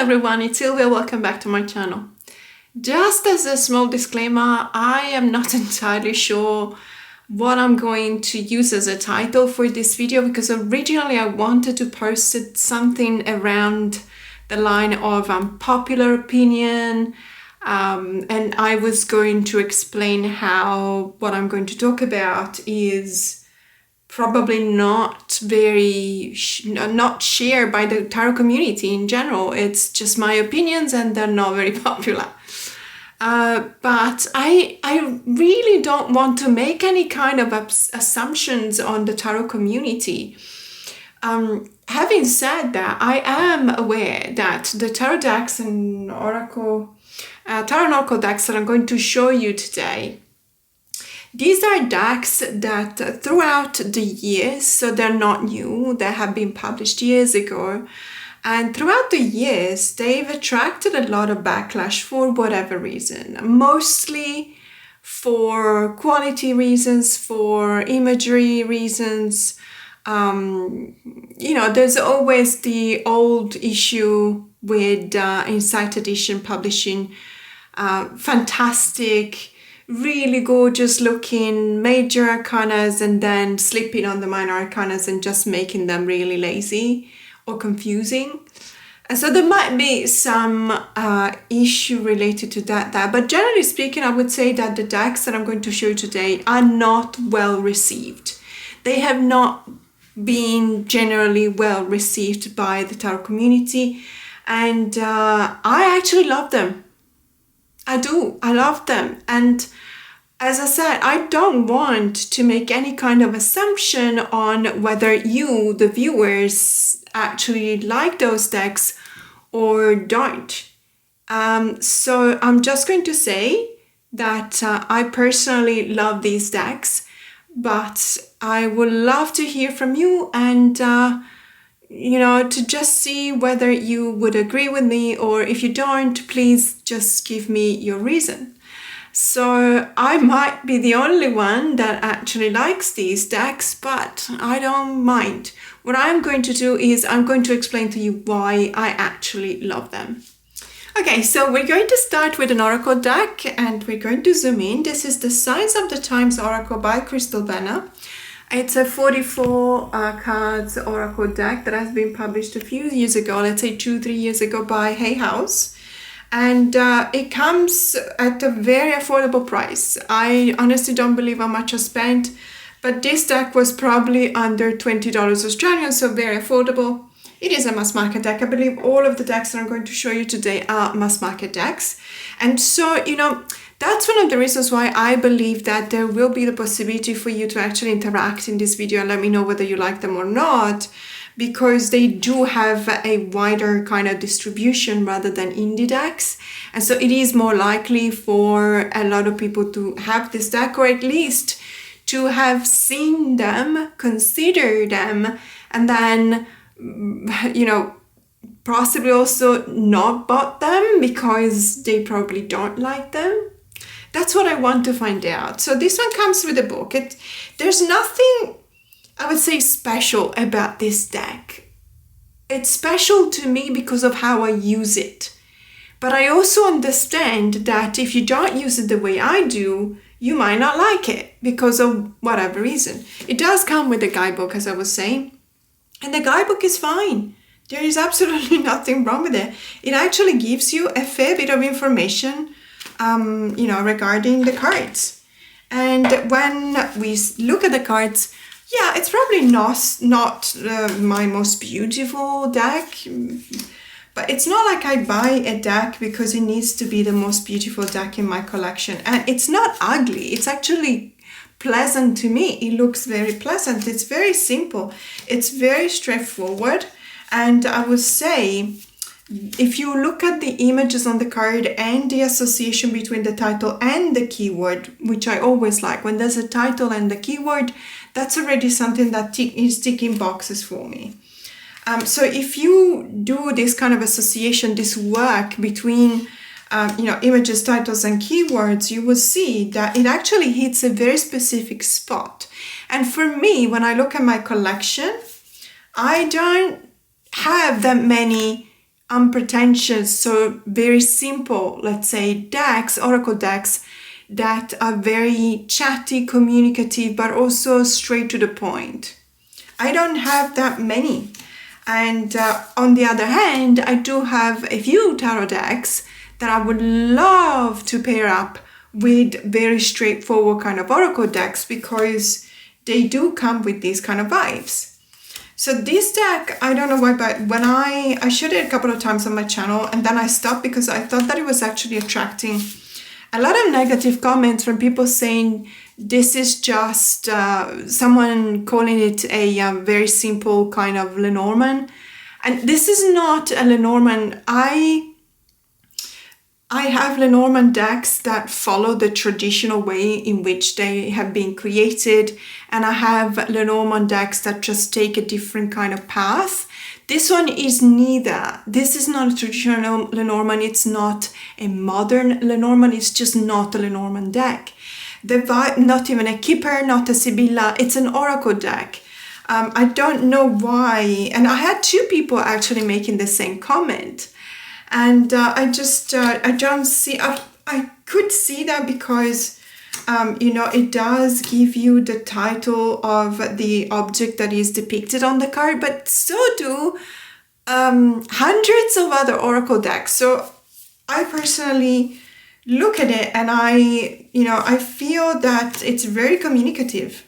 everyone, it's Silvia. Welcome back to my channel. Just as a small disclaimer, I am not entirely sure what I'm going to use as a title for this video, because originally I wanted to post something around the line of unpopular opinion, and I was going to explain how what I'm going to talk about is probably not not shared by the tarot community in general. It's just my opinions and they're not very popular. But I really don't want to make any kind of assumptions on the tarot community. Having said that, I am aware that the tarot decks and tarot and oracle decks that I'm going to show you today, these are decks that throughout the years, so they're not new, they have been published years ago, and throughout the years they've attracted a lot of backlash for whatever reason, mostly for quality reasons, for imagery reasons. There's always the old issue with Insight Edition publishing fantastic, really gorgeous looking major arcanas and then slipping on the minor arcanas and just making them really lazy or confusing. And so there might be some issue related to that, but generally speaking, I would say that the decks that I'm going to show you today are not well received. They have not been generally well received by the tarot community, and I actually love them. I do. I love them. And as I said, I don't want to make any kind of assumption on whether you, the viewers, actually like those decks or don't. So I'm just going to say that I personally love these decks, but I would love to hear from you and to just see whether you would agree with me, or if you don't, please just give me your reason. So I might be the only one that actually likes these decks, but I don't mind. What I'm going to do is I'm going to explain to you why I actually love them. Okay, so we're going to start with an oracle deck and we're going to zoom in. This is the Signs of the Times Oracle by Crystal Benna. It's a 44 cards oracle deck that has been published a few years ago, let's say 2-3 years ago, by Hay House. And it comes at a very affordable price. I honestly don't believe how much I spent, but this deck was probably under $20 Australian, so very affordable. It is a mass market deck. I believe all of the decks that I'm going to show you today are mass market decks. And so, that's one of the reasons why I believe that there will be the possibility for you to actually interact in this video and let me know whether you like them or not, because they do have a wider kind of distribution rather than indie decks. And so it is more likely for a lot of people to have this deck, or at least to have seen them, consider them, and then, possibly also not bought them because they probably don't like them. That's what I want to find out. So this one comes with a book. There's nothing, I would say, special about this deck. It's special to me because of how I use it. But I also understand that if you don't use it the way I do, you might not like it because of whatever reason. It does come with a guidebook, as I was saying. And the guidebook is fine. There is absolutely nothing wrong with it. It actually gives you a fair bit of information regarding the cards. And when we look at the cards, yeah, it's probably not my most beautiful deck, but it's not like I buy a deck because it needs to be the most beautiful deck in my collection. And it's not ugly. It's actually pleasant to me. It looks very pleasant. It's very simple. It's very straightforward. And I would say, if you look at the images on the card and the association between the title and the keyword, which I always like, when there's a title and the keyword, that's already something that is ticking boxes for me. So if you do this kind of association, this work between images, titles, and keywords, you will see that it actually hits a very specific spot. And for me, when I look at my collection, I don't have that many unpretentious, so very simple, let's say, decks, oracle decks that are very chatty, communicative, but also straight to the point. I don't have that many. And on the other hand, I do have a few tarot decks that I would love to pair up with very straightforward kind of oracle decks, because they do come with these kind of vibes. So this deck, I don't know why, but when I showed it a couple of times on my channel, and then I stopped because I thought that it was actually attracting a lot of negative comments from people saying this is just someone calling it a very simple kind of Lenormand. And this is not a Lenormand. I have Lenormand decks that follow the traditional way in which they have been created, and I have Lenormand decks that just take a different kind of path. This one is neither. This is not a traditional Lenormand, it's not a modern Lenormand, it's just not a Lenormand deck. The vibe, not even a Keeper, not a Sibylla, it's an oracle deck. I don't know why, and I had two people actually making the same comment. And I don't see, I could see that because, it does give you the title of the object that is depicted on the card, but so do hundreds of other oracle decks. So I personally look at it and I feel that it's very communicative.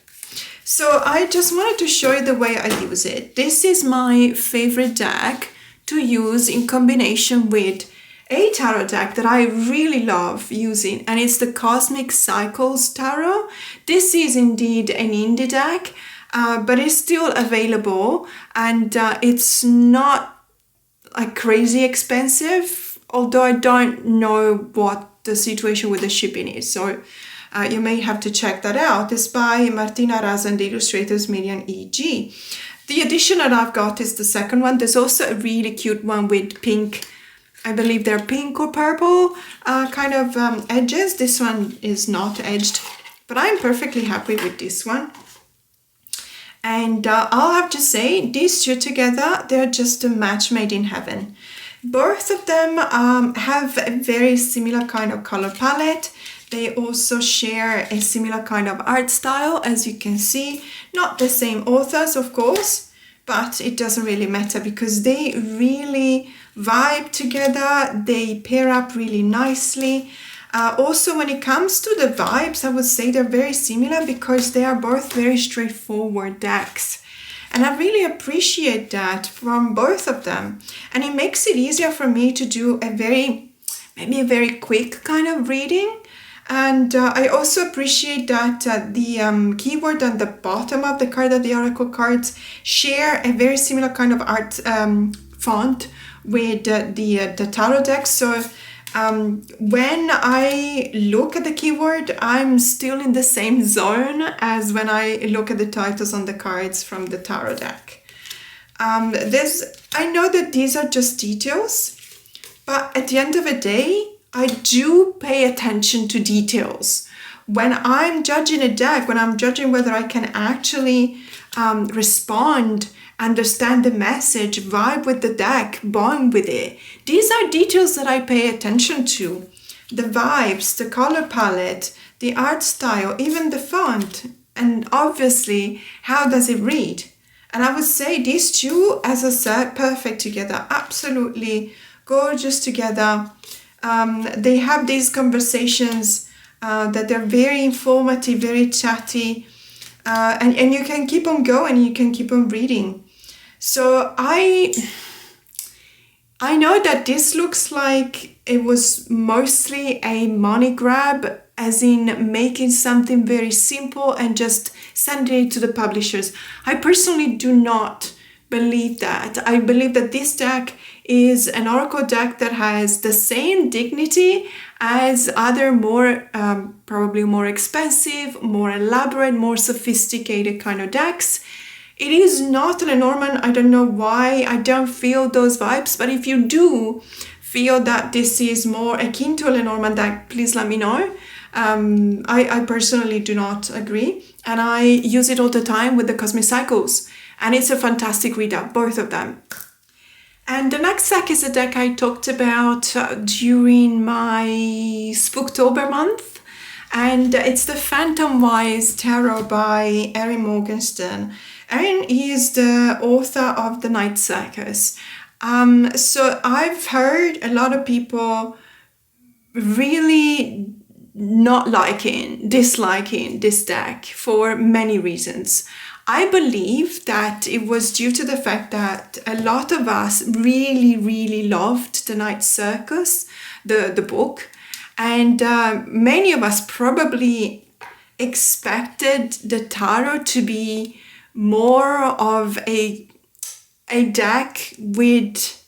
So I just wanted to show you the way I use it. This is my favorite deck to use in combination with a tarot deck that I really love using, and it's the Cosmic Cycles Tarot. This is indeed an indie deck, but it's still available, and it's not like crazy expensive, although I don't know what the situation with the shipping is, so you may have to check that out. It's by Martina Raz and the illustrators Miriam E.G. The edition that I've got is the second one. There's also a really cute one with pink, I believe they're pink or purple kind of edges. This one is not edged, but I'm perfectly happy with this one. And I'll have to say, these two together, they're just a match made in heaven. Both of them have a very similar kind of color palette. They also share a similar kind of art style, as you can see. Not the same authors, of course, but it doesn't really matter because they really vibe together. They pair up really nicely. Also, when it comes to the vibes, I would say they're very similar because they are both very straightforward decks. And I really appreciate that from both of them. And it makes it easier for me to do maybe a very quick kind of reading. And I also appreciate that the keyword on the bottom of the card of the oracle cards share a very similar kind of art font with the tarot deck. So when I look at the keyword, I'm still in the same zone as when I look at the titles on the cards from the tarot deck. I know that these are just details, but at the end of the day, I do pay attention to details. When I'm judging a deck, when I'm judging whether I can actually respond, understand the message, vibe with the deck, bond with it, these are details that I pay attention to. The vibes, the color palette, the art style, even the font, and obviously, how does it read? And I would say these two, as I said, perfect together, absolutely gorgeous together. They have these conversations that they're very informative, very chatty, and you can keep on going, you can keep on reading. So I know that this looks like it was mostly a money grab, as in making something very simple and just sending it to the publishers. I personally do not believe that. I believe that this deck is an oracle deck that has the same dignity as other more probably more expensive, more elaborate, more sophisticated kind of decks. It is not a Lenormand. I don't know why I don't feel those vibes, but if you do feel that this is more akin to a Lenormand deck, please let me know. I personally do not agree, and I use it all the time with the Cosmic Cycles, and it's a fantastic reader, both of them. And the next deck is a deck I talked about during my Spooktober month. And it's the Phantomwise Tarot by Erin Morgenstern. Erin is the author of The Night Circus. So I've heard a lot of people really disliking this deck for many reasons. I believe that it was due to the fact that a lot of us really, really loved The Night Circus, the book, and many of us probably expected the tarot to be more of a deck with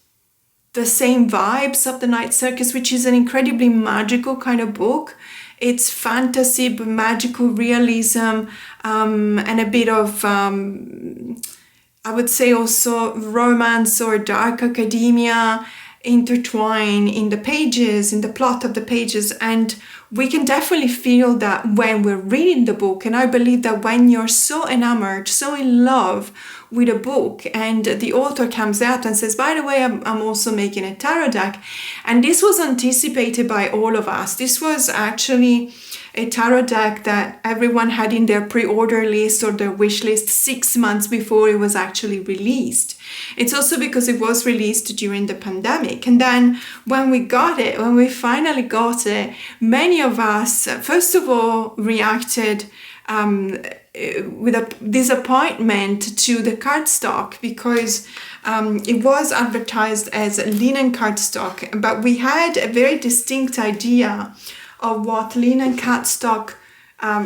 the same vibes of The Night Circus, which is an incredibly magical kind of book. It's fantasy, but magical realism, and a bit of, I would say also romance or dark academia intertwine in the pages, in the plot of the pages. And we can definitely feel that when we're reading the book. And I believe that when you're so enamored, so in love with a book, and the author comes out and says, by the way, I'm also making a tarot deck. And this was anticipated by all of us. This was actually a tarot deck that everyone had in their pre-order list or their wish list 6 months before it was actually released. It's also because it was released during the pandemic. And then when we finally got it, many of us, first of all, reacted with a disappointment to the cardstock, because it was advertised as linen cardstock, but we had a very distinct idea of what linen cardstock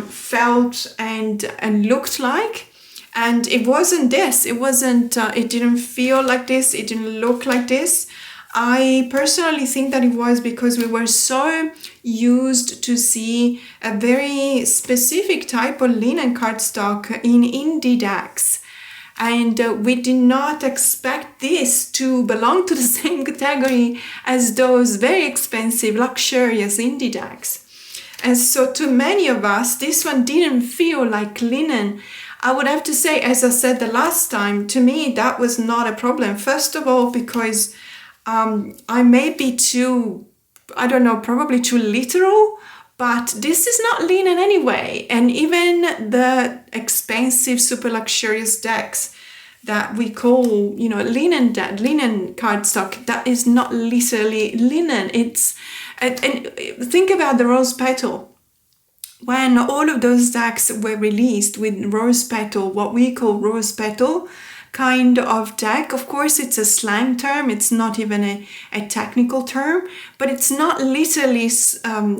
felt and looked like. And it wasn't this. It didn't feel like this. It didn't look like this. I personally think that it was because we were so used to see a very specific type of linen cardstock in indie decks. And we did not expect this to belong to the same category as those very expensive, luxurious indie decks. And so to many of us, this one didn't feel like linen. I would have to say, as I said the last time, to me, that was not a problem. First of all, because I may be probably too literal, but this is not linen anyway. And even the expensive, super luxurious decks that we call, linen cardstock, that is not literally linen. And think about the rose petal. When all of those decks were released with rose petal, what we call rose petal kind of deck, of course it's a slang term, it's not even a technical term, but it's not literally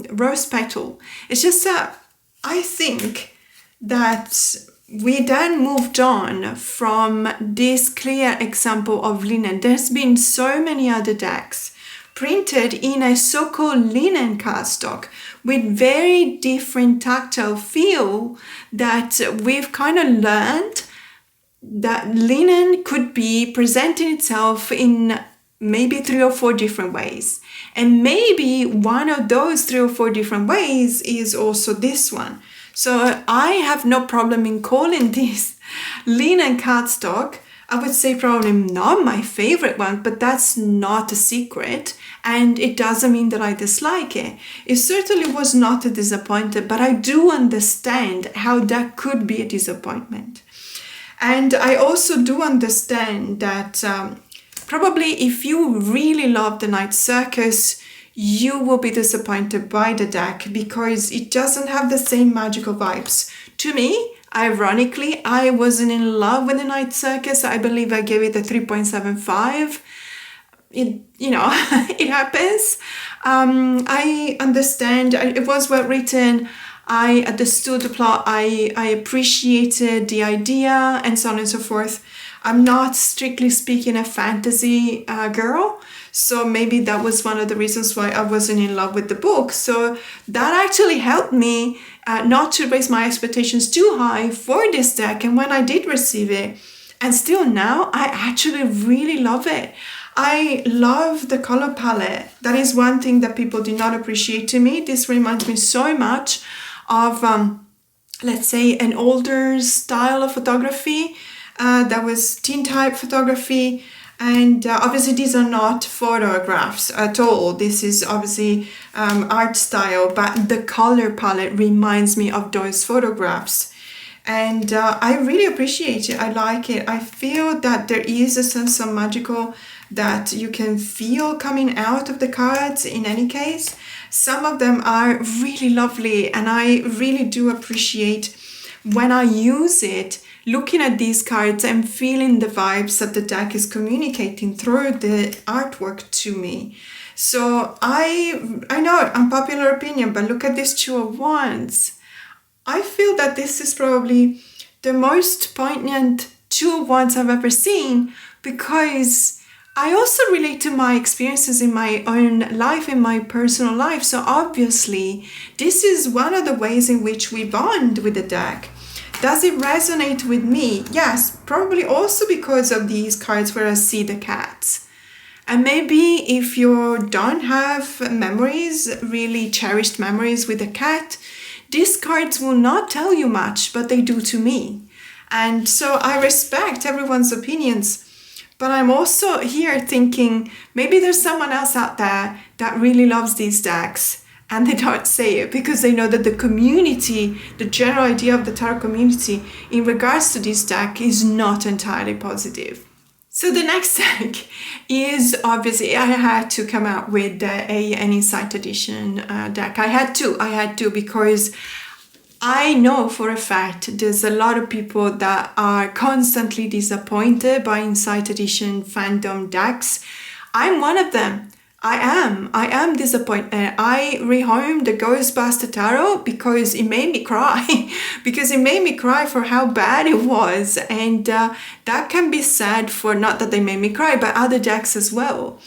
rose petal. It's just that I think that we then moved on from this clear example of linen. There's been so many other decks printed in a so-called linen cardstock with very different tactile feel, that we've kind of learned that linen could be presenting itself in maybe 3 or 4 different ways. And maybe one of those 3 or 4 different ways is also this one. So I have no problem in calling this linen cardstock. I would say probably not my favorite one, but that's not a secret. And it doesn't mean that I dislike it. It certainly was not a disappointment, but I do understand how that could be a disappointment. And I also do understand that probably if you really love The Night Circus, you will be disappointed by the deck because it doesn't have the same magical vibes. To me, ironically, I wasn't in love with The Night Circus. I believe I gave it a 3.75. It happens. I understand. It was well written. I understood the plot. I appreciated the idea and so on and so forth. I'm not strictly speaking a fantasy girl. So maybe that was one of the reasons why I wasn't in love with the book. So that actually helped me not to raise my expectations too high for this deck. And when I did receive it, and still now, I actually really love it. I love the color palette. That is one thing that people did not appreciate to me. This reminds me so much of, let's say, an older style of photography. That was tintype photography. And obviously these are not photographs at all. This is obviously art style, but the color palette reminds me of those photographs. And I really appreciate it. I like it. I feel that there is a sense of magical that you can feel coming out of the cards in any case. Some of them are really lovely, and I really do appreciate when I use it, looking at these cards and feeling the vibes that the deck is communicating through the artwork to me. So I know, unpopular opinion, but look at this Two of Wands. I feel that this is probably the most poignant Two of Wands I've ever seen, because I also relate to my experiences in my own life, in my personal life. So obviously, this is one of the ways in which we bond with the deck. Does it resonate with me? Yes, probably also because of these cards where I see the cats. And maybe if you don't have memories, really cherished memories with a cat, these cards will not tell you much, but they do to me. And so I respect everyone's opinions, but I'm also here thinking maybe there's someone else out there that really loves these decks, and they don't say it because they know that the community, the general idea of the tarot community in regards to this deck is not entirely positive. So the next deck is, obviously, I had to come out with an Insight Edition deck. I had to because I know for a fact there's a lot of people that are constantly disappointed by Insight Edition fandom decks. I'm one of them. I am disappointed. I rehomed the Ghostbuster Tarot because it made me cry. Because it made me cry for how bad it was. And that can be said for, not that they made me cry, but other decks as well.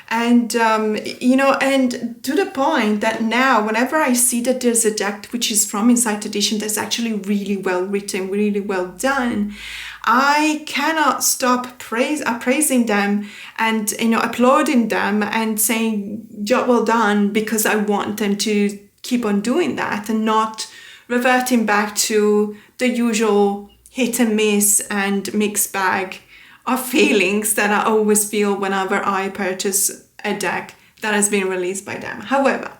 And, and to the point that now, whenever I see that there's a deck which is from Insight Edition that's actually really well written, really well done, I cannot stop praising them and, applauding them and saying, job well done, because I want them to keep on doing that and not reverting back to the usual hit and miss and mixed bag of feelings that I always feel whenever I purchase a deck that has been released by them. However,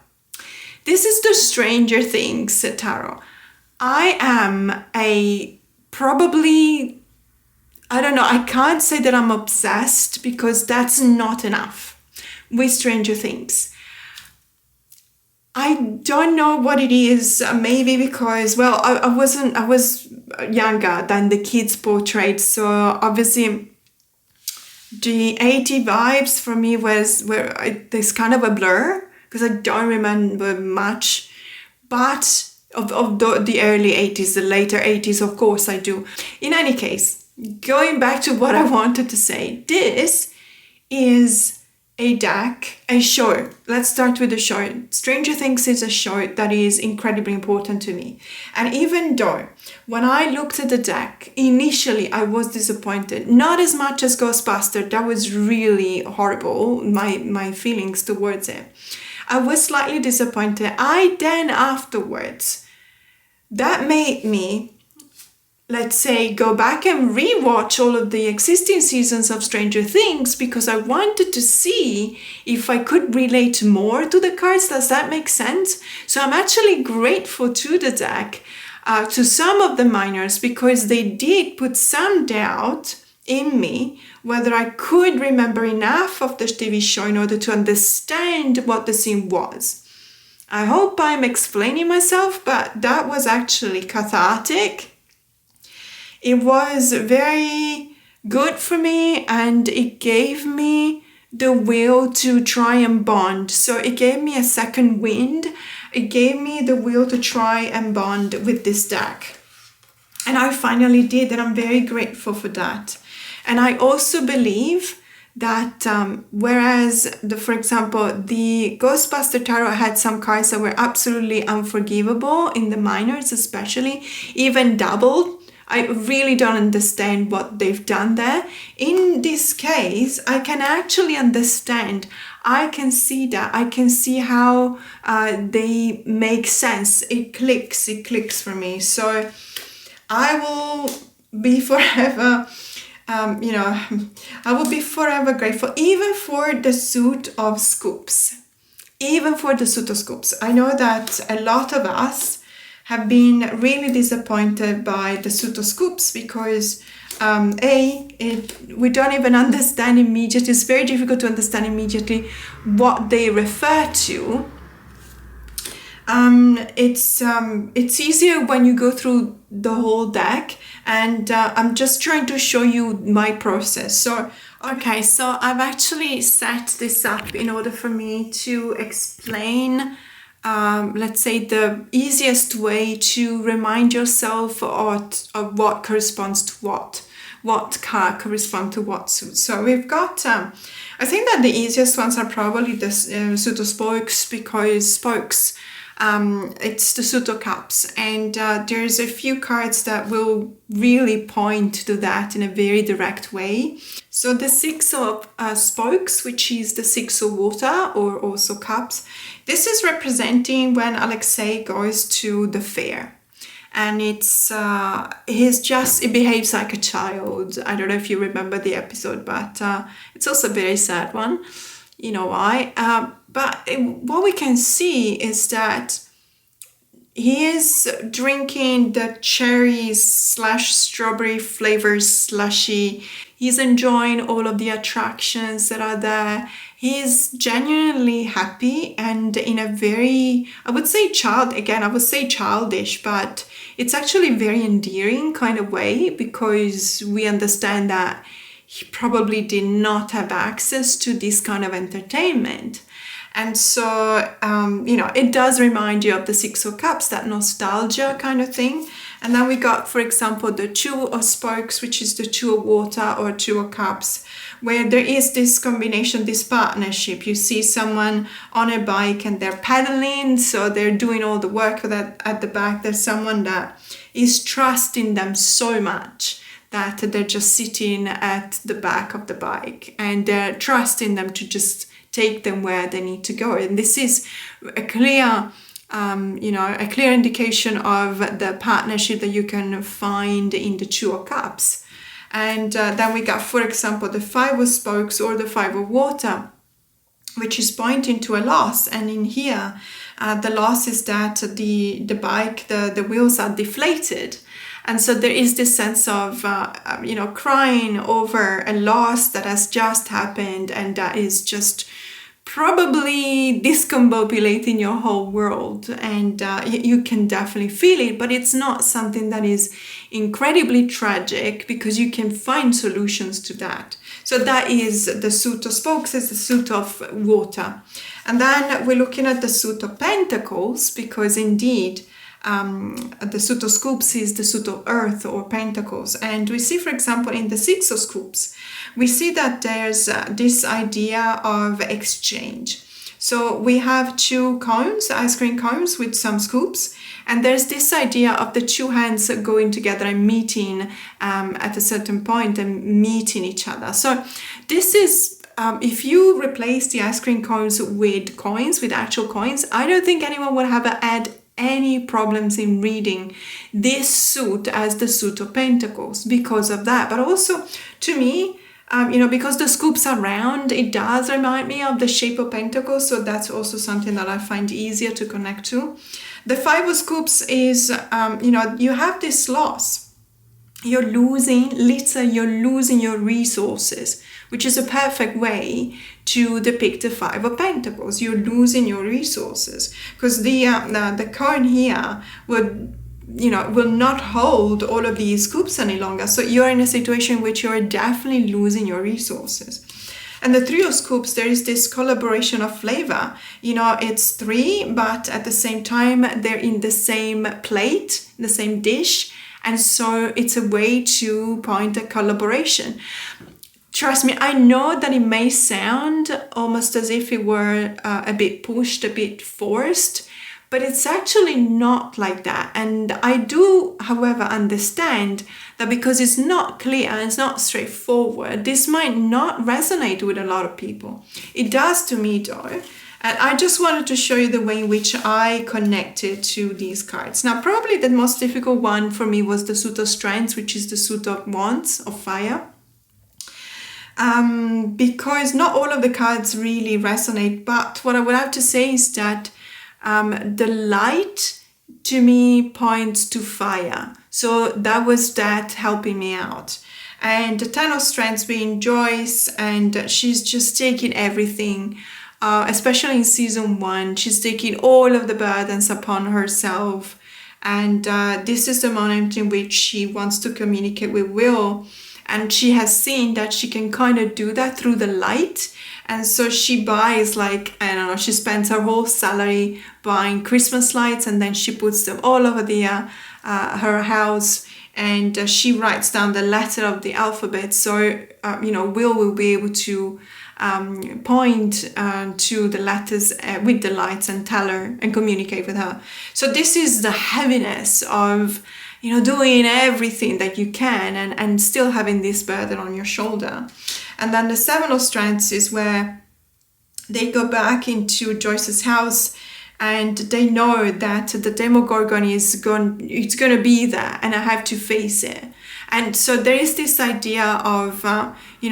this is the Stranger Things Tarot. I am I can't say that I'm obsessed, because that's not enough with Stranger Things. I don't know what it is, maybe because, well, I was younger than the kids portrayed, so obviously the 80 vibes for me there's kind of a blur, because I don't remember much, but of the early 80s, the later 80s, of course I do. In any case, going back to what I wanted to say, this is a deck, a show. Let's start with the show. Stranger Things is a show that is incredibly important to me. And even though when I looked at the deck, initially I was disappointed. Not as much as Ghostbuster, that was really horrible, my feelings towards it. I was slightly disappointed. Afterwards, that made me, let's say, go back and rewatch all of the existing seasons of Stranger Things, because I wanted to see if I could relate more to the cards. Does that make sense? So I'm actually grateful to the deck, to some of the minors, because they did put some doubt in me whether I could remember enough of the TV show in order to understand what the scene was. I hope I'm explaining myself, but that was actually cathartic. It was very good for me, and it gave me the will to try and bond. So it gave me a second wind. It gave me the will to try and bond with this deck. And I finally did, and I'm very grateful for that. And I also believe that whereas, for example, the Ghostbuster Tarot had some cards that were absolutely unforgivable, in the minors especially, even doubled, I really don't understand what they've done there. In this case, I can actually understand. I can see that. I can see how they make sense. It clicks for me. So I will be forever I will be forever grateful, even for the suit of scoops. Even for the suit of scoops. I know that a lot of us have been really disappointed by the suit of scoops because we don't even understand immediately. It's very difficult to understand immediately what they refer to. It's easier when you go through the whole deck, and I'm just trying to show you my process. So I've actually set this up in order for me to explain, let's say, the easiest way to remind yourself of what corresponds to what card corresponds to what suit. So we've got, I think that the easiest ones are probably the suit of spokes, because spokes, it's the suit of cups, and there's a few cards that will really point to that in a very direct way. So the six of spokes, which is the six of water, or also cups, this is representing when Alexei goes to the fair. And he behaves like a child. I don't know if you remember the episode, but it's also a very sad one. You know why? But what we can see is that he is drinking the cherries/strawberry flavor slushy. He's enjoying all of the attractions that are there. He's genuinely happy, and in a very, I would say childish, but it's actually very endearing kind of way, because we understand that he probably did not have access to this kind of entertainment. And so, it does remind you of the Six of Cups, that nostalgia kind of thing. And then we got, for example, the Two of Spokes, which is the Two of Water or Two of Cups, where there is this combination, this partnership. You see someone on a bike and they're pedaling, so they're doing all the work that at the back. There's someone that is trusting them so much that they're just sitting at the back of the bike, and they're trusting them to just take them where they need to go. And this is a clear indication of the partnership that you can find in the Two of Cups. And then we got, for example, the Five of Spokes or the Five of Water, which is pointing to a loss. And in here, the loss is that the bike, the wheels are deflated. And so there is this sense of, crying over a loss that has just happened, and that is just probably discombobulating your whole world. And you can definitely feel it, but it's not something that is incredibly tragic, because you can find solutions to that. So that is the suit of spokes, is the suit of water. And then we're looking at the suit of pentacles, because indeed, the suit of scoops is the suit of earth or pentacles. And we see, for example, in the Six of Scoops, we see that there's this idea of exchange. So we have two cones, ice cream cones with some scoops, and there's this idea of the two hands going together and meeting at a certain point and meeting each other. So this is, if you replace the ice cream cones with actual coins, I don't think anyone would have had any problems in reading this suit as the suit of pentacles because of that. But also, to me, because the scoops are round, it does remind me of the shape of pentacles. So that's also something that I find easier to connect to. The Five of Scoops is, you have this loss. You're losing your resources, which is a perfect way to depict the Five of Pentacles. You're losing your resources, because the coin here will not hold all of these scoops any longer. So you're in a situation in which you're definitely losing your resources. And the Three of Scoops, there is this collaboration of flavor. It's three, but at the same time, they're in the same plate, the same dish. And so it's a way to point at collaboration. Trust me, I know that it may sound almost as if it were a bit pushed, a bit forced, but it's actually not like that. And I do, however, understand that because it's not clear and it's not straightforward, this might not resonate with a lot of people. It does to me though. And I just wanted to show you the way in which I connected to these cards. Now, probably the most difficult one for me was the suit of strength, which is the suit of wands, of fire. because not all of the cards really resonate. But what I would have to say is that the light to me points to fire. So that was that helping me out. And the Ten of Strengths being Joyce, and she's just taking everything, especially in season 1, she's taking all of the burdens upon herself. And this is the moment in which she wants to communicate with Will. And she has seen that she can kind of do that through the light. And so she buys, like, I don't know, she spends her whole salary buying Christmas lights, and then she puts them all over her house. And she writes down the letter of the alphabet. So, Will be able to point to the letters with the lights and tell her and communicate with her. So this is the heaviness of, doing everything that you can and still having this burden on your shoulder. And then the Seven of Strengths is where they go back into Joyce's house, and they know that the Demogorgon it's going to be there, and I have to face it. And so there is this idea of,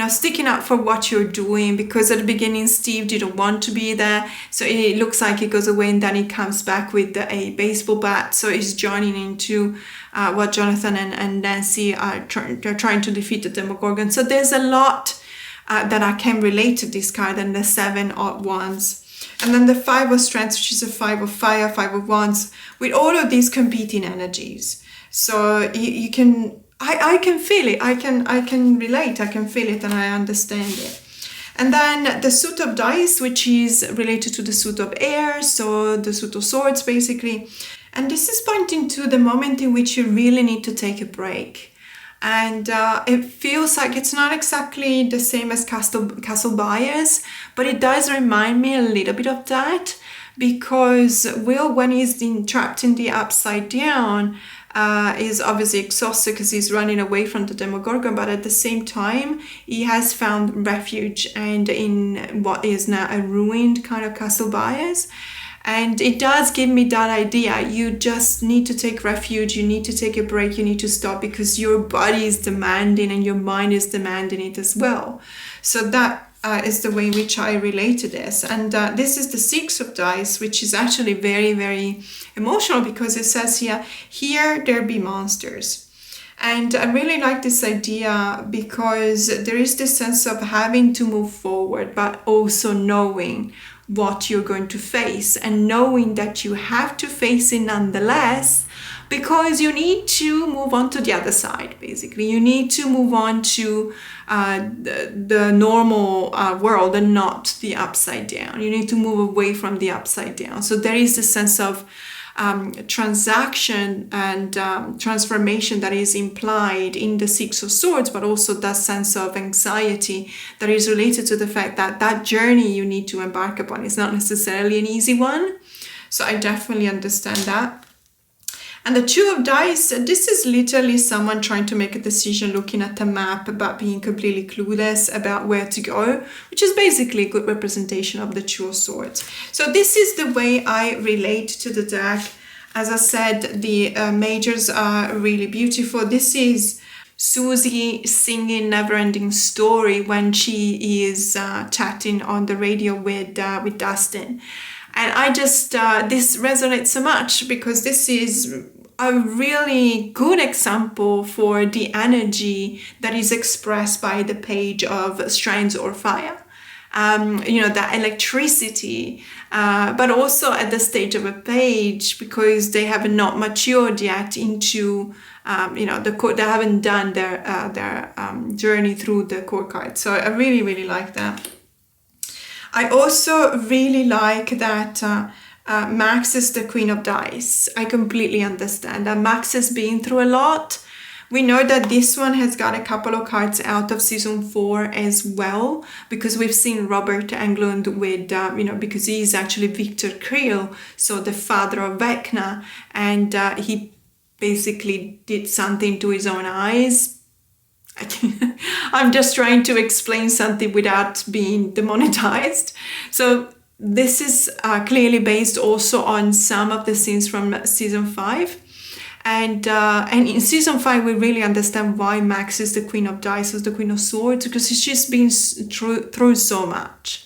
sticking up for what you're doing, because at the beginning, Steve didn't want to be there. So it looks like he goes away, and then he comes back with a baseball bat. So he's joining into what Jonathan and Nancy are trying to defeat the Demogorgon. So there's a lot that I can relate to this card, and the Seven of Wands. And then the Five of Strengths, which is a Five of Fire, Five of Wands, with all of these competing energies. So you can, I can feel it, I can relate, I can feel it, and I understand it. And then the Suit of Dice, which is related to the Suit of Air, so the Suit of Swords, basically. And this is pointing to the moment in which you really need to take a break. And it feels like it's not exactly the same as Castle Buyers, but it does remind me a little bit of that, because Will, when he's trapped in the Upside Down, is obviously exhausted because he's running away from the Demogorgon, but at the same time, he has found refuge and in what is now a ruined kind of Castle Buyers. And it does give me that idea. You just need to take refuge. You need to take a break. You need to stop, because your body is demanding and your mind is demanding it as well. So that is the way in which I relate to this. And this is the Six of Dice, which is actually very, very emotional, because it says here there be monsters. And I really like this idea, because there is this sense of having to move forward, but also knowing what you're going to face, and knowing that you have to face it nonetheless, because you need to move on to the other side. Basically, you need to move on to the normal world and not the Upside Down. You need to move away from the Upside Down. So there is this sense of transaction and transformation that is implied in the Six of Swords, but also that sense of anxiety that is related to the fact that that journey you need to embark upon is not necessarily an easy one. So I definitely understand that. And the Two of Dice, this is literally someone trying to make a decision, looking at a map, but being completely clueless about where to go, which is basically a good representation of the Two of Swords. So this is the way I relate to the deck. As I said, the majors are really beautiful. This is Susie singing Neverending Story when she is chatting on the radio with Dustin. And I just, this resonates so much, because this is a really good example for the energy that is expressed by the page of Strength or Fire. That electricity, but also at the stage of a page, because they have not matured yet into, they haven't done their journey through the core card. So I really, really like that. I also really like that Max is the Queen of Dice. I completely understand that Max has been through a lot. We know that this one has got a couple of cards out of season 4 as well, because we've seen Robert Englund with, because he's actually Victor Creel, so the father of Vecna, and he basically did something to his own eyes. I'm just trying to explain something without being demonetized. So this is clearly based also on some of the scenes from season 5. And in season 5, we really understand why Max is the Queen of Dice, is the Queen of Swords, because she's been through so much.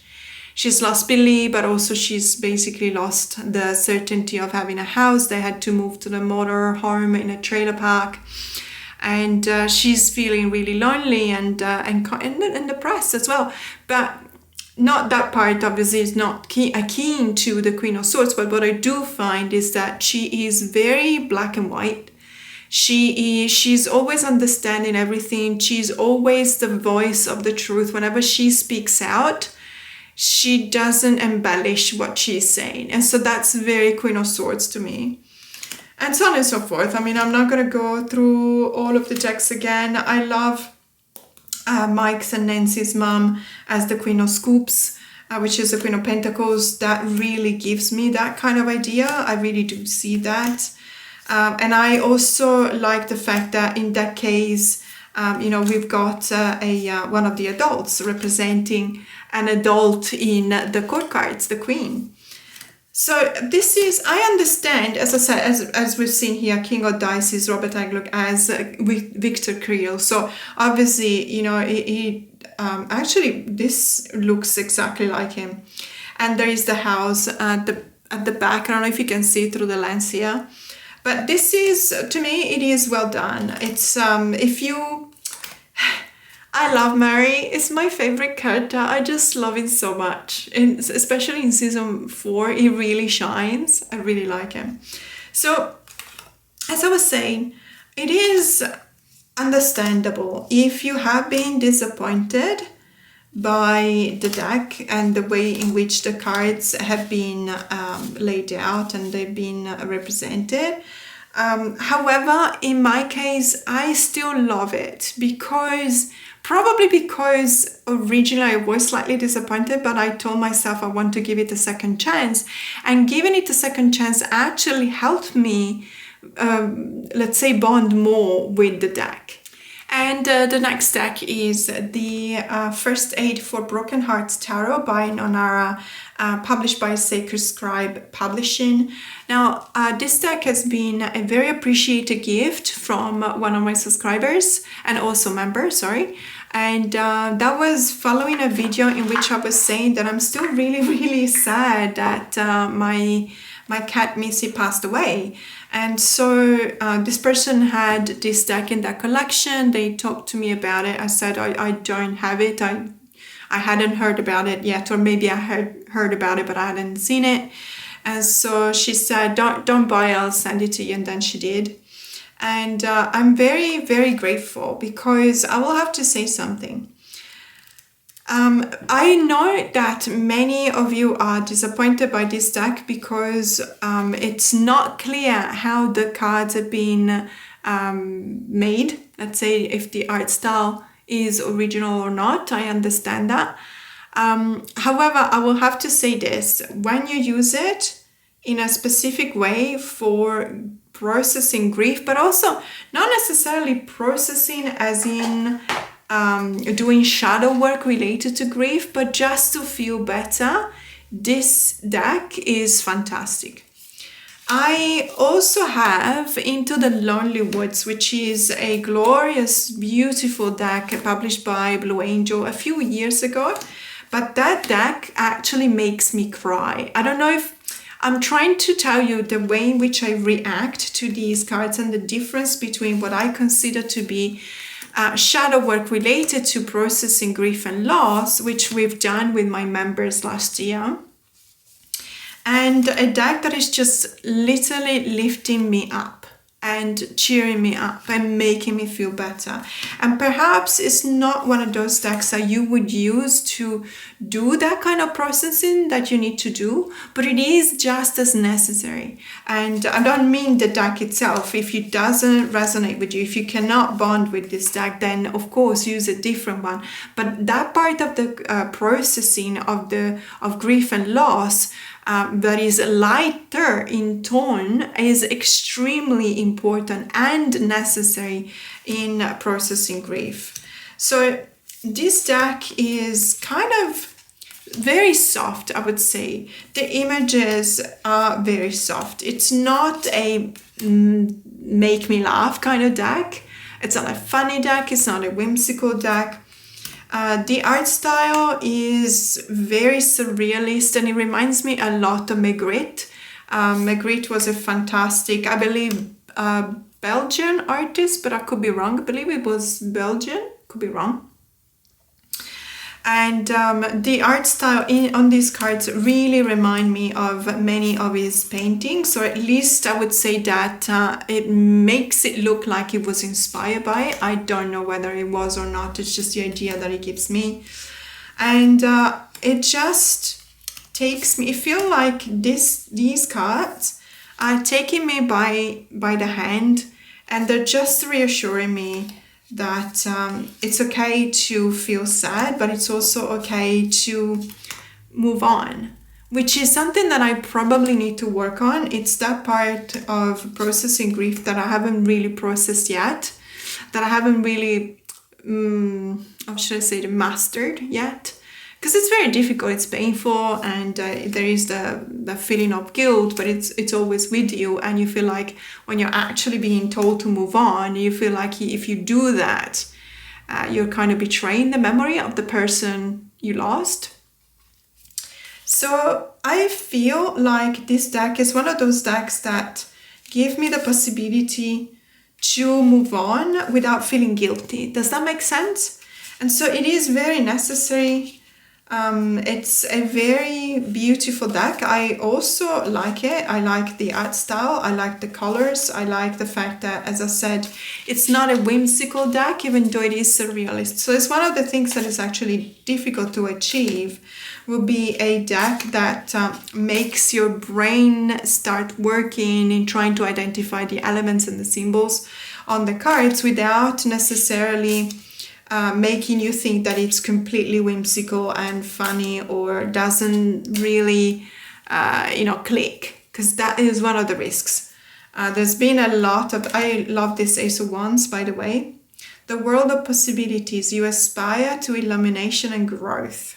She's lost Billy, but also she's basically lost the certainty of having a house. They had to move to the motor home in a trailer park. And she's feeling really lonely and depressed as well. But not that part, obviously, is not keen to the Queen of Swords. But what I do find is that she is very black and white. She's always understanding everything. She's always the voice of the truth. Whenever she speaks out, she doesn't embellish what she's saying. And so that's very Queen of Swords to me. And so on and so forth. I mean, I'm not going to go through all of the decks again. I love Mike's and Nancy's mom as the Queen of Scoops, which is the Queen of Pentacles. That really gives me that kind of idea. I really do see that. And I also like the fact that in that case, we've got one of the adults representing an adult in the court cards, the Queen. So this is, I understand, as I said, as we've seen here, King of Dice is Robert Aglock as Victor Creel. So obviously, he actually, this looks exactly like him. And there is the house at the back. I don't know if you can see through the lens here. But this is, to me, it is well done. It's, I love Mary. It's my favorite character. I just love him so much. And especially in season 4, he really shines. I really like him. So, as I was saying, it is understandable if you have been disappointed by the deck and the way in which the cards have been laid out and they've been represented. However, in my case, I still love it probably because originally I was slightly disappointed, but I told myself I want to give it a second chance, and giving it a second chance actually helped me, let's say, bond more with the deck. And the next deck is the First Aid for Broken Hearts Tarot by Nonara, published by Sacred Scribe Publishing. Now, this deck has been a very appreciated gift from one of my subscribers and also member, and that was following a video in which I was saying that I'm still really, really sad that my cat Missy passed away. And so this person had this deck in their collection. They talked to me about it. I said, I don't have it. I hadn't heard about it yet, or maybe I had heard about it, but I hadn't seen it. And so she said, don't buy it, I'll send it to you. And then she did. And I'm very, very grateful, because I will have to say something. I know that many of you are disappointed by this deck because it's not clear how the cards have been made. Let's say if the art style is original or not. I understand that. However, I will have to say this. When you use it in a specific way for processing grief, but also not necessarily processing as in doing shadow work related to grief, but just to feel better, this deck is fantastic. I also have Into the Lonely Woods, which is a glorious, beautiful deck published by Blue Angel a few years ago. But that deck actually makes me cry. I don't know if I'm trying to tell you the way in which I react to these cards and the difference between what I consider to be shadow work related to processing grief and loss, which we've done with my members last year, and a deck that is just literally lifting me up and cheering me up and making me feel better. And perhaps it's not one of those decks that you would use to do that kind of processing that you need to do, but it is just as necessary. And I don't mean the deck itself. If it doesn't resonate with you, if you cannot bond with this deck, then of course use a different one. But that part of the processing of grief and loss that is lighter in tone is extremely important and necessary in processing grief. So this deck is kind of very soft, I would say. The images are very soft. It's not a make me laugh kind of deck. It's not a funny deck. It's not a whimsical deck. The art style is very surrealist, and it reminds me a lot of Magritte. Magritte was a fantastic, I believe, Belgian artist, but I could be wrong. I believe it was Belgian. Could be wrong. And the art style on these cards really remind me of many of his paintings, or at least I would say that it makes it look like it was inspired by it. I don't know whether it was or not. It's just the idea that it gives me. And it just takes me, I feel like these cards are taking me by the hand, and they're just reassuring me that it's okay to feel sad, but it's also okay to move on, which is something that I probably need to work on. It's that part of processing grief that I haven't really processed yet, that I haven't really, how should I say, mastered yet. Because it's very difficult, it's painful, and there is the feeling of guilt, but it's always with you, and you feel like when you're actually being told to move on, you feel like if you do that, you're kind of betraying the memory of the person you lost. So I feel like this deck is one of those decks that give me the possibility to move on without feeling guilty. Does that make sense? And so it is very necessary. It's a very beautiful deck. I also like it. I like the art style. I like the colors. I like the fact that, as I said, it's not a whimsical deck, even though it is surrealist. So it's one of the things that is actually difficult to achieve, will be a deck that makes your brain start working in trying to identify the elements and the symbols on the cards without necessarily making you think that it's completely whimsical and funny, or doesn't really, click, because that is one of the risks. There's been a lot of, I love this Ace of Wands, by the way. The world of possibilities, you aspire to illumination and growth.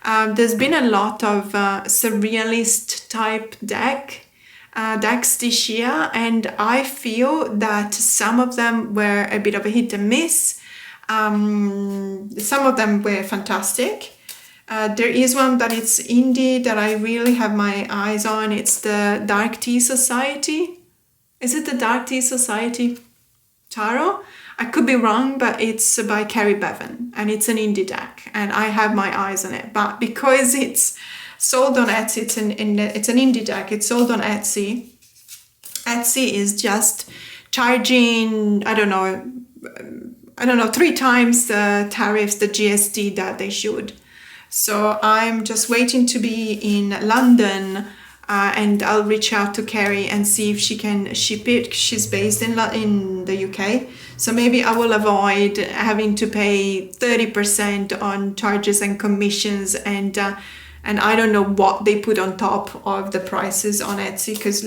There's been a lot of surrealist type decks this year, and I feel that some of them were a bit of a hit and miss. Some of them were fantastic. There is one that it's indie that I really have my eyes on. It's the Dark Tea Society. Is it the Dark Tea Society Tarot? I could be wrong, but it's by Carrie Bevan, and it's an indie deck, and I have my eyes on it. But because it's sold on Etsy, it's an indie deck. It's sold on Etsy. Etsy is just charging, I don't know, 3 times the tariffs, the GST that they should. So I'm just waiting to be in London, and I'll reach out to Carrie and see if she can ship it. She's based in the UK. So maybe I will avoid having to pay 30% on charges and commissions, and I don't know what they put on top of the prices on Etsy, because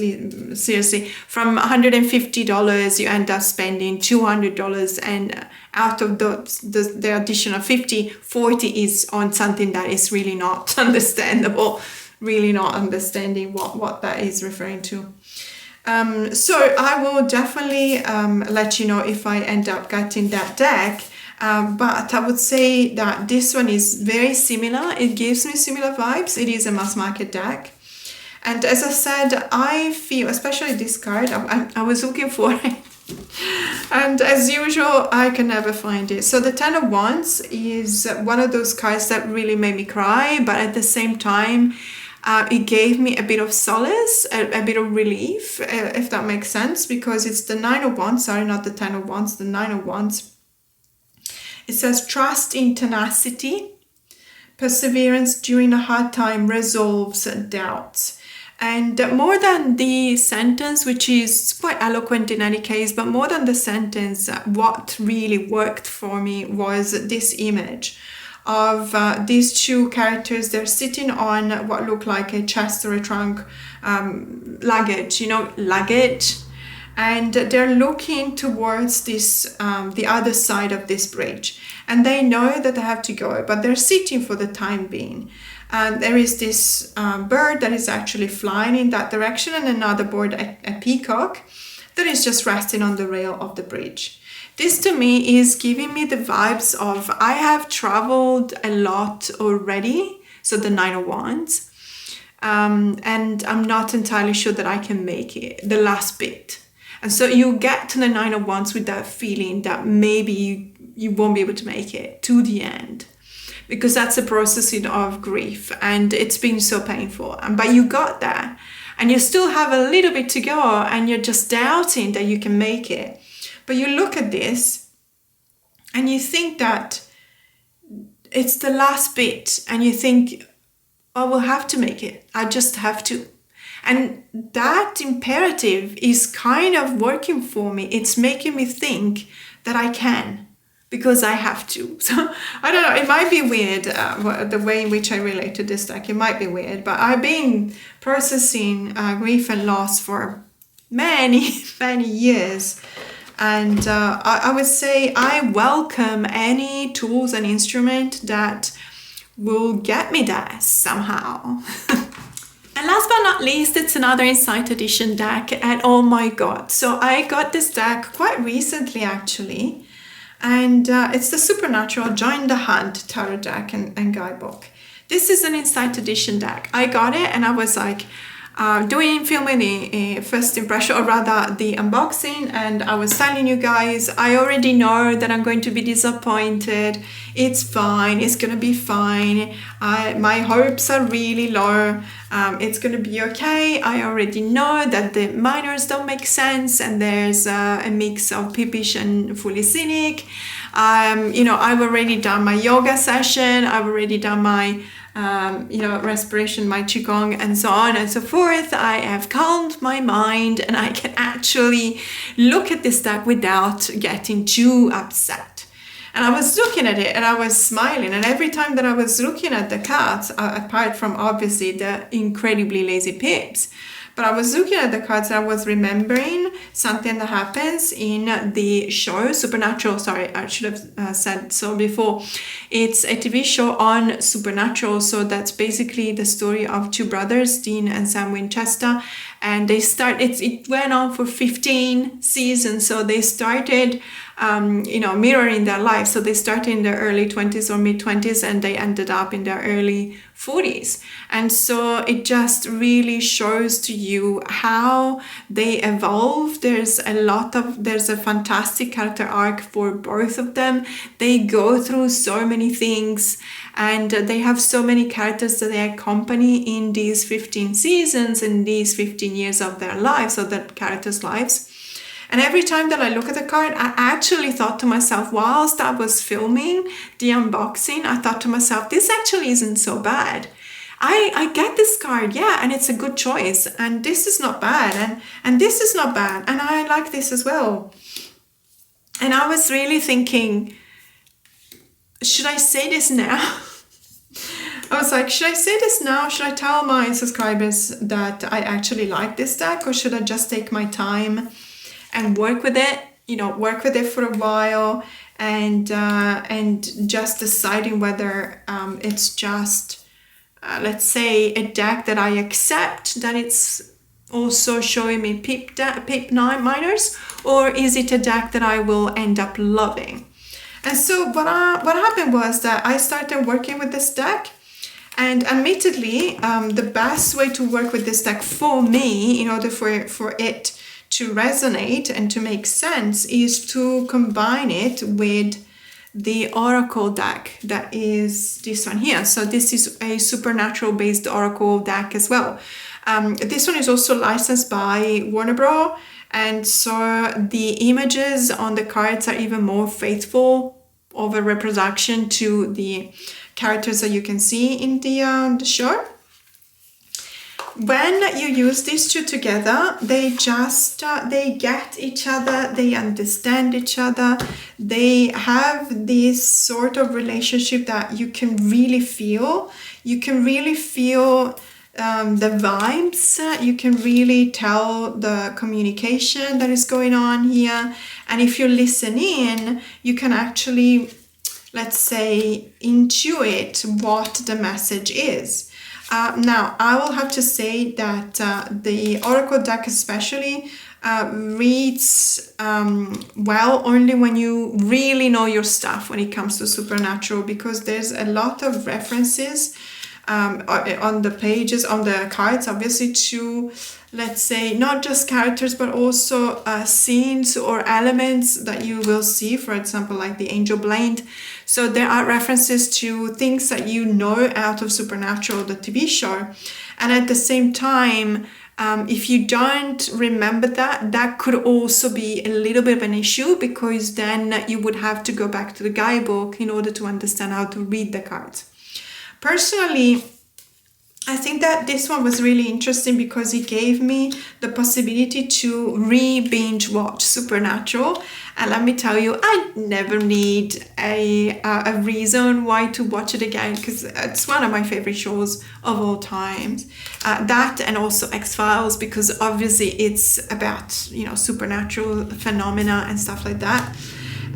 seriously, from $150 you end up spending $200, and out of the additional 40 is on something that is really not understandable, really not understanding what that is referring to. So I will definitely let you know if I end up getting that deck. But I would say that this one is very similar. It gives me similar vibes. It is a mass market deck. And as I said, I feel, especially this card, I was looking for it. And as usual, I can never find it. So the Ten of Wands is one of those cards that really made me cry, but at the same time, it gave me a bit of solace, a bit of relief, if that makes sense, because it's the Nine of Wands, sorry, not the Ten of Wands, the Nine of Wands. It says trust in tenacity, perseverance during a hard time resolves doubts. And more than the sentence, which is quite eloquent in any case, but more than the sentence, what really worked for me was this image of these two characters. They're sitting on what look like a chest or a trunk, luggage, and they're looking towards this, the other side of this bridge, and they know that they have to go, but they're sitting for the time being. And there is this bird that is actually flying in that direction, and another bird, a peacock, that is just resting on the rail of the bridge. This to me is giving me the vibes of I have traveled a lot already, so the Nine of Wands, and I'm not entirely sure that I can make it, the last bit. And so you get to the Nine of Wands with that feeling that maybe you won't be able to make it to the end, because that's a processing of grief and it's been so painful. But you got there and you still have a little bit to go and you're just doubting that you can make it. But you look at this and you think that it's the last bit and you think, I will have to make it. I just have to. And that imperative is kind of working for me. It's making me think that I can, because I have to. So I don't know, it might be weird, the way in which I relate to this deck. It might be weird, but I've been processing grief and loss for many, many years. And I would say I welcome any tools and instrument that will get me there somehow. And last but not least, it's another Insight Edition deck. And oh my god, so I got this deck quite recently actually. And it's the Supernatural Join the Hunt tarot deck and guidebook. This is an Insight Edition deck. I got it and I was like filming the first impression, or rather the unboxing, and I was telling you guys, I already know that I'm going to be disappointed. It's fine, it's gonna be fine. My hopes are really low. It's gonna be okay. I already know that the minors don't make sense and there's a mix of peepish and fully cynic. I've already done my yoga session. I've already done my respiration, my qigong, and so on and so forth. I have calmed my mind and I can actually look at this deck without getting too upset. And I was looking at it and I was smiling, and every time that I was looking at the cards, apart from obviously the incredibly lazy pips, but I was looking at the cards and I was remembering something that happens in the show Supernatural. Sorry, I should have said so before. It's a TV show on Supernatural. So that's basically the story of two brothers, Dean and Sam Winchester. And it went on for 15 seasons. So they started, mirroring their lives. So they started in their early 20s or mid 20s and they ended up in their early 40s. And so it just really shows to you how they evolve. There's a fantastic character arc for both of them. They go through so many things and they have so many characters that they accompany in these 15 seasons, in these 15 years of their lives, of the characters' lives. And every time that I look at the card, I actually thought to myself, whilst I was filming the unboxing, I thought to myself, this actually isn't so bad. I get this card, yeah, and it's a good choice. And this is not bad, and this is not bad. And I like this as well. And I was really thinking, should I say this now? I was like, should I say this now? Should I tell my subscribers that I actually like this deck? Or should I just take my time and work with it for a while and just deciding whether it's just, let's say, a deck that I accept, that it's also showing me peep 9 minors, or is it a deck that I will end up loving? And so what happened was that I started working with this deck. And admittedly, the best way to work with this deck for me, in order for it to resonate and to make sense, is to combine it with the Oracle deck that is this one here. So this is a Supernatural based Oracle deck as well. This one is also licensed by Warner Bros. And so the images on the cards are even more faithful of a reproduction to the characters that you can see in the show. When you use these two together, they just they get each other, they understand each other, they have this sort of relationship that you can really feel. You can really feel the vibes, you can really tell the communication that is going on here. And if you listen in, you can actually let's say, intuit what the message is. Now, I will have to say that the Oracle deck especially reads well only when you really know your stuff when it comes to supernatural, because there's a lot of references on the pages, on the cards, obviously, to, let's say, not just characters, but also scenes or elements that you will see, for example, like the angel blade. So there are references to things that you know out of Supernatural, the TV show. And at the same time, if you don't remember that, that could also be a little bit of an issue, because then you would have to go back to the guidebook in order to understand how to read the cards. Personally, I think that this one was really interesting because it gave me the possibility to re-binge watch Supernatural. And let me tell you, I never need a reason why to watch it again, because it's one of my favorite shows of all time. That and also X-Files, because obviously it's about, you know, supernatural phenomena and stuff like that.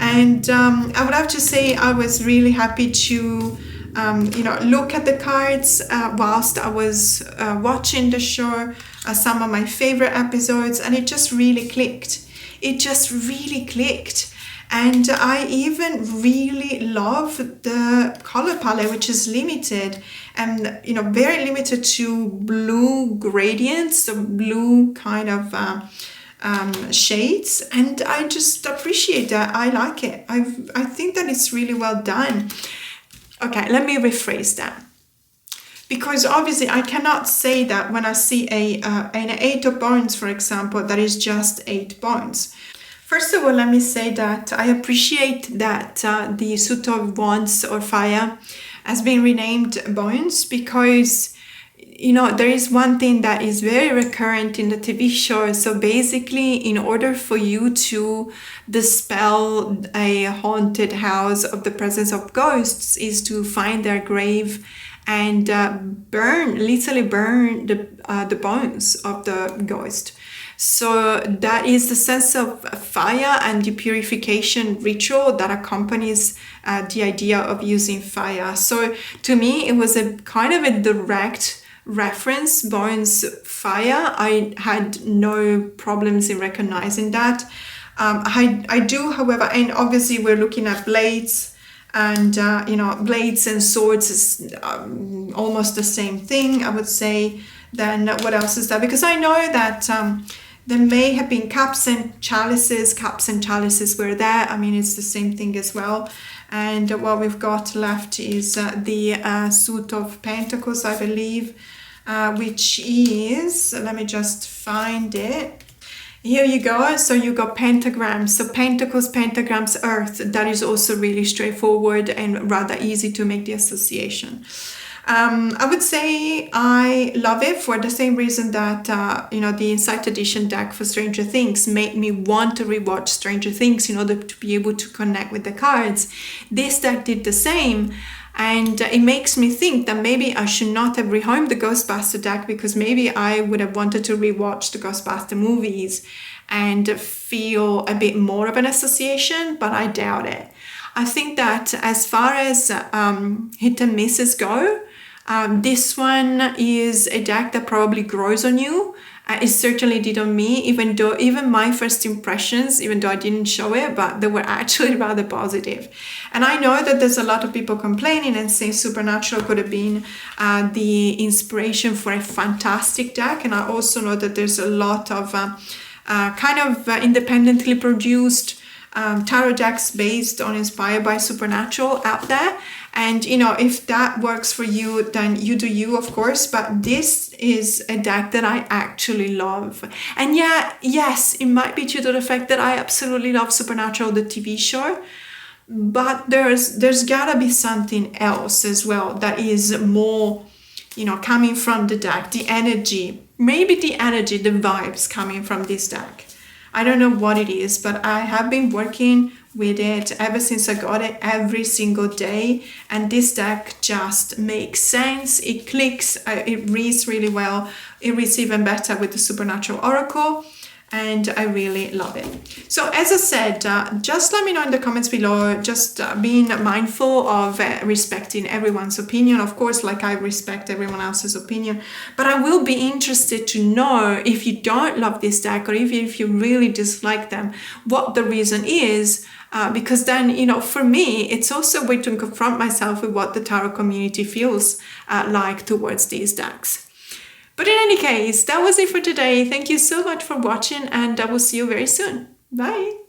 And I would have to say I was really happy to look at the cards whilst I was watching the show, some of my favorite episodes, and it just really clicked. And I even really love the color palette, which is limited and, you know, very limited to blue gradients, so blue kind of shades, and I just appreciate that. I like it. I think that it's really well done. Okay, let me rephrase that. Because obviously I cannot say that when I see an 8 of bones, for example, that is just 8 bones. First of all, let me say that I appreciate that the suit of wands or fire has been renamed bones, because, you know, there is one thing that is very recurrent in the TV show. So basically, in order for you to dispel a haunted house of the presence of ghosts, is to find their grave and literally burn the bones of the ghost. So that is the sense of fire and the purification ritual that accompanies the idea of using fire. So to me, it was a kind of a direct reference, bones, fire. I had no problems in recognizing that. I do, however, and obviously we're looking at blades, and blades and swords is almost the same thing, I would say. Then what else is there? Because I know that there may have been cups and chalices were there. I mean, it's the same thing as well. And what we've got left is the suit of pentacles, I believe, which is, let me just find it. Here you go. So you got pentagrams. So pentacles, pentagrams, earth. That is also really straightforward and rather easy to make the association. I would say I love it for the same reason that the Insight Edition deck for Stranger Things made me want to rewatch Stranger Things in order to be able to connect with the cards. This deck did the same, and it makes me think that maybe I should not have rehomed the Ghostbuster deck, because maybe I would have wanted to rewatch the Ghostbuster movies and feel a bit more of an association, but I doubt it. I think that as far as hit and misses go, this one is a deck that probably grows on you. It certainly did on me, even my first impressions, even though I didn't show it, but they were actually rather positive. And I know that there's a lot of people complaining and saying Supernatural could have been the inspiration for a fantastic deck. And I also know that there's a lot of independently produced tarot decks inspired by Supernatural out there. And if that works for you, then you do you, of course. But this is a deck that I actually love. And yes, it might be due to the fact that I absolutely love Supernatural, the TV show. But there's gotta be something else as well that is more, coming from the deck, the energy, the vibes coming from this deck. I don't know what it is, but I have been working with it ever since I got it every single day. And this deck just makes sense. It clicks, it reads really well. It reads even better with the Supernatural Oracle. and I really love it. So as I said, just let me know in the comments below, just being mindful of respecting everyone's opinion, of course, like I respect everyone else's opinion, but I will be interested to know if you don't love this deck, or if you really dislike them, what the reason is, because then, you know, for me, it's also a way to confront myself with what the tarot community feels like towards these decks. But in any case, that was it for today. Thank you so much for watching, and I will see you very soon. Bye.